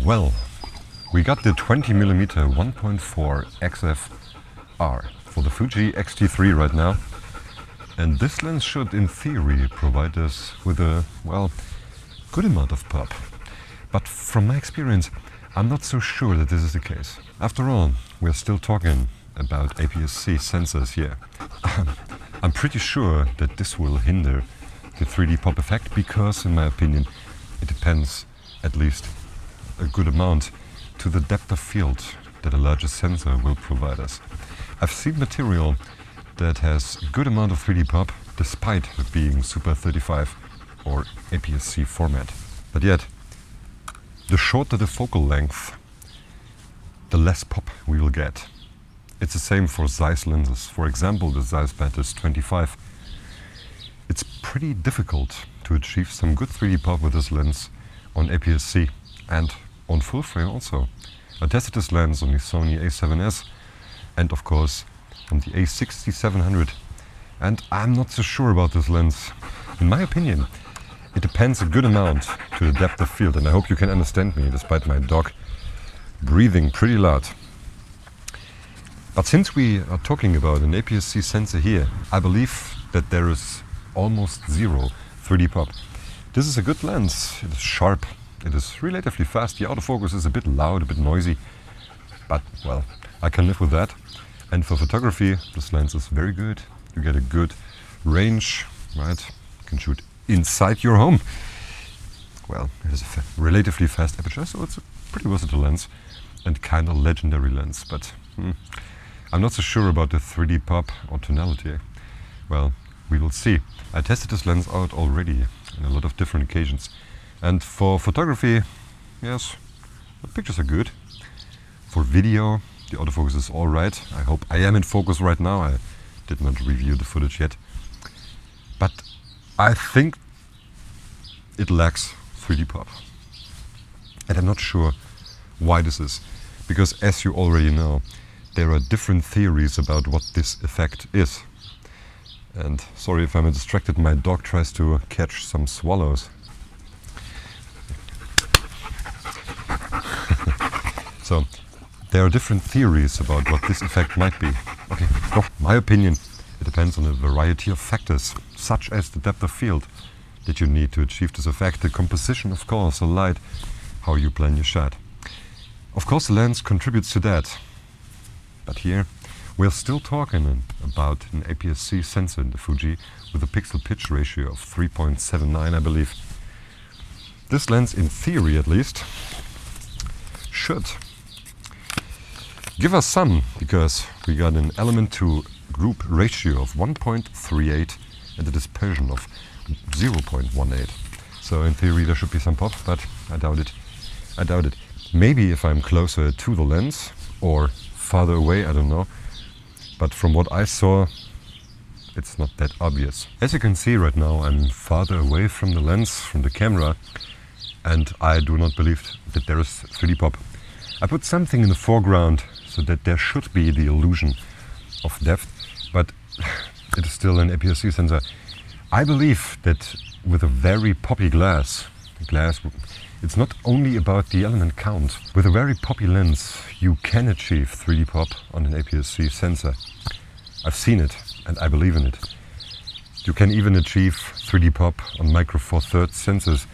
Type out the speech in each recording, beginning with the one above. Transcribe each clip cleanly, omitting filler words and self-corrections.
Well, we got the 20mm 1.4 XF-R for the Fuji X-T3 right now, and this lens should in theory provide us with a, well, good amount of pop. But from my experience, I'm not so sure that this is the case. After all, we're still talking about APS-C sensors here. I'm pretty sure that this will hinder the 3D pop effect because, in my opinion, it depends at least a good amount to the depth of field that a larger sensor will provide us. I've seen material that has a good amount of 3D pop despite it being Super 35 or APS-C format. But yet, the shorter the focal length, the less pop we will get. It's the same for Zeiss lenses. For example, the Zeiss Batis 25. It's pretty difficult to achieve some good 3D pop with this lens on APS-C and on full frame also. I tested this lens on the Sony A7S and of course on the A6700, and I'm not so sure about this lens. In my opinion, it depends a good amount to the depth of field, and I hope you can understand me despite my dog breathing pretty loud. But since we are talking about an APS-C sensor here, I believe that there is almost zero 3D pop. This is a good lens. It is sharp. It is relatively fast. The autofocus is a bit loud, a bit noisy, but well, I can live with that. And for photography, this lens is very good. You get a good range, right? You can shoot inside your home. Well, it is a relatively fast aperture, so it's a pretty versatile lens and kind of legendary lens, but I'm not so sure about the 3D pop or tonality. Well, we will see. I tested this lens out already on a lot of different occasions. And for photography, yes, the pictures are good. For video, the autofocus is alright. I hope I am in focus right now. I did not review the footage yet. But I think it lacks 3D pop. And I'm not sure why this is. Because as you already know, there are different theories about what this effect is. And sorry if I'm distracted, my dog tries to catch some swallows. So, there are different theories about what this effect might be. Okay, go. My opinion, it depends on a variety of factors, such as the depth of field that you need to achieve this effect, the composition, of course, the light, how you plan your shot. Of course, the lens contributes to that. But here, we're still talking about an APS-C sensor in the Fuji with a pixel pitch ratio of 3.79, I believe. This lens, in theory at least, should give us some, because we got an element to group ratio of 1.38 and a dispersion of 0.18. So in theory there should be some pop, but I doubt it. I doubt it. Maybe if I'm closer to the lens or farther away, I don't know. But from what I saw, it's not that obvious. As you can see right now, I'm farther away from the lens, from the camera, and I do not believe that there is 3D pop. I put something in the foreground so that there should be the illusion of depth, but it is still an APS-C sensor. I believe that with a very poppy glass, it's not only about the element count. With a very poppy lens, you can achieve 3D pop on an APS-C sensor. I've seen it, and I believe in it. You can even achieve 3D pop on micro four thirds sensors,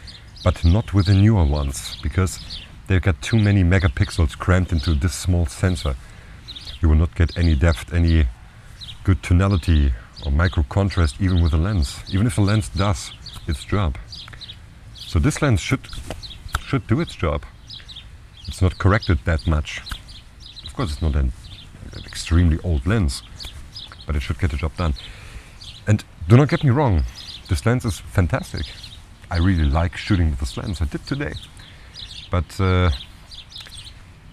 but not with the newer ones, because they've got too many megapixels crammed into this small sensor. You will not get any depth, any good tonality or micro contrast even with the lens, even if the lens does its job. So this lens should do its job. It's not corrected that much. Of course, it's not an extremely old lens, but it should get the job done. And do not get me wrong, this lens is fantastic. I really like shooting with this lens. I did today. But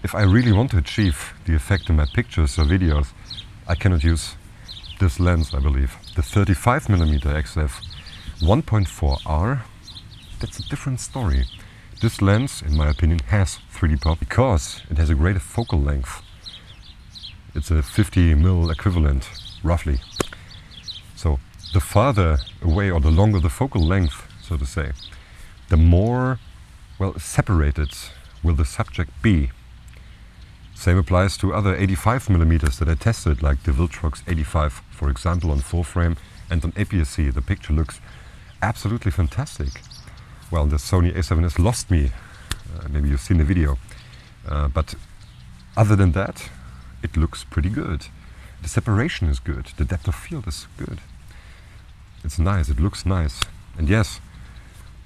if I really want to achieve the effect in my pictures or videos, I cannot use this lens, I believe. The 35mm XF 1.4R, that's a different story. This lens, in my opinion, has 3D pop because it has a greater focal length. It's a 50mm equivalent, roughly. So the farther away or the longer the focal length, so to say, the more, well, separated will the subject be? Same applies to other 85mm that I tested, like the Viltrox 85, for example, on 4-frame and on APS-C. The picture looks absolutely fantastic. Well, the Sony a7S lost me. Maybe you've seen the video. But other than that, it looks pretty good. The separation is good. The depth of field is good. It's nice. It looks nice. And yes,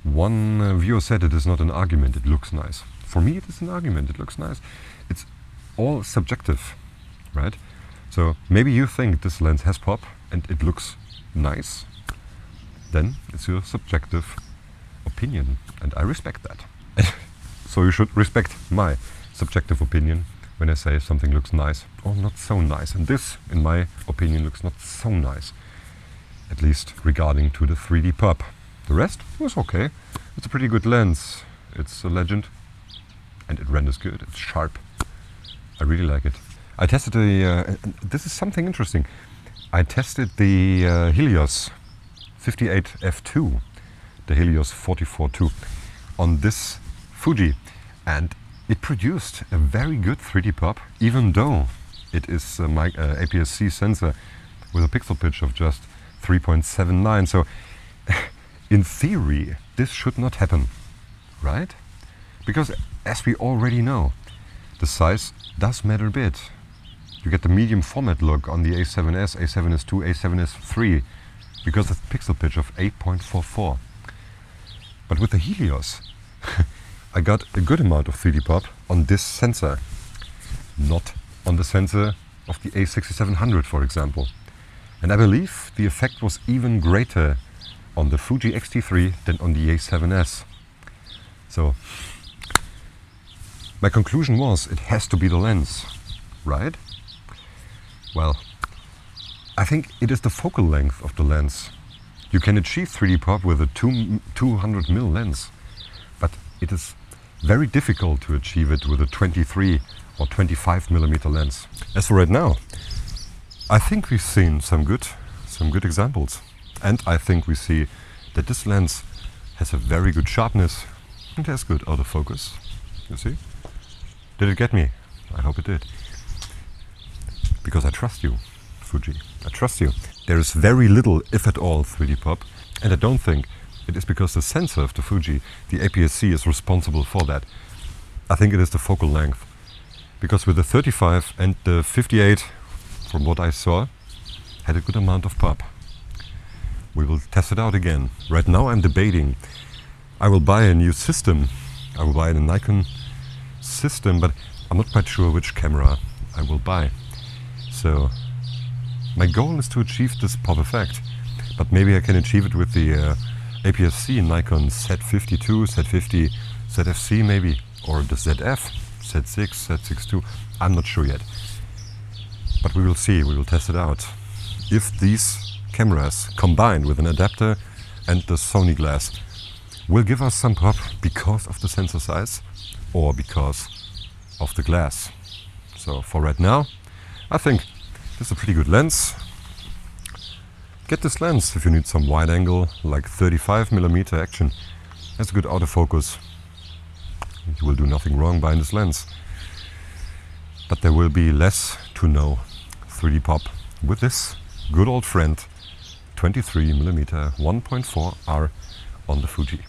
one viewer said it is not an argument. It looks nice. For me, it is an argument. It looks nice. It's all subjective, right? So maybe you think this lens has pop and it looks nice. Then it's your subjective opinion, and I respect that. So you should respect my subjective opinion when I say something looks nice or not so nice. And this, in my opinion, looks not so nice, at least regarding to the 3D pop. The rest was okay. It's a pretty good lens. It's a Legend, and it renders good. It's sharp. I really like it. I tested this is something interesting. I tested the Helios 58 f2, the Helios 44-2, on this Fuji, and it produced a very good 3D pop, even though it is a APS-C sensor with a pixel pitch of just 3.79. So in theory, this should not happen, right? Because as we already know, the size does matter a bit. You get the medium format look on the A7S, A7S2, A7S3 because of the pixel pitch of 8.44. But with the Helios, I got a good amount of 3D pop on this sensor, not on the sensor of the A6700, for example. And I believe the effect was even greater on the Fuji X-T3 than on the A7S. So my conclusion was it has to be the lens, right? Well, I think it is the focal length of the lens. You can achieve 3D pop with a 200mm lens, but it is very difficult to achieve it with a 23 or 25mm lens. As for right now, I think we've seen some good examples, and I think we see that this lens has a very good sharpness and has good autofocus. You see? Did it get me? I hope it did. Because I trust you, Fuji. I trust you. There is very little, if at all, 3D pop, and I don't think it is because the sensor of the Fuji, the APS-C, is responsible for that. I think it is the focal length. Because with the 35 and the 58, from what I saw, had a good amount of pop. We will test it out again. Right now I'm debating. I will buy a new system. I will buy a Nikon system, but I'm not quite sure which camera I will buy. So my goal is to achieve this pop effect, but maybe I can achieve it with the APS-C Nikon Z52, Z50, ZFC maybe, or the ZF, Z6, Z6 II. I'm not sure yet, but we will see. We will test it out. If these cameras combined with an adapter and the Sony glass will give us some pop because of the sensor size or because of the glass. So for right now, I think this is a pretty good lens. Get this lens if you need some wide angle, like 35mm action. Has a good autofocus. You will do nothing wrong buying this lens. But there will be less to no 3D pop with this good old friend 23mm 1.4R on the Fuji.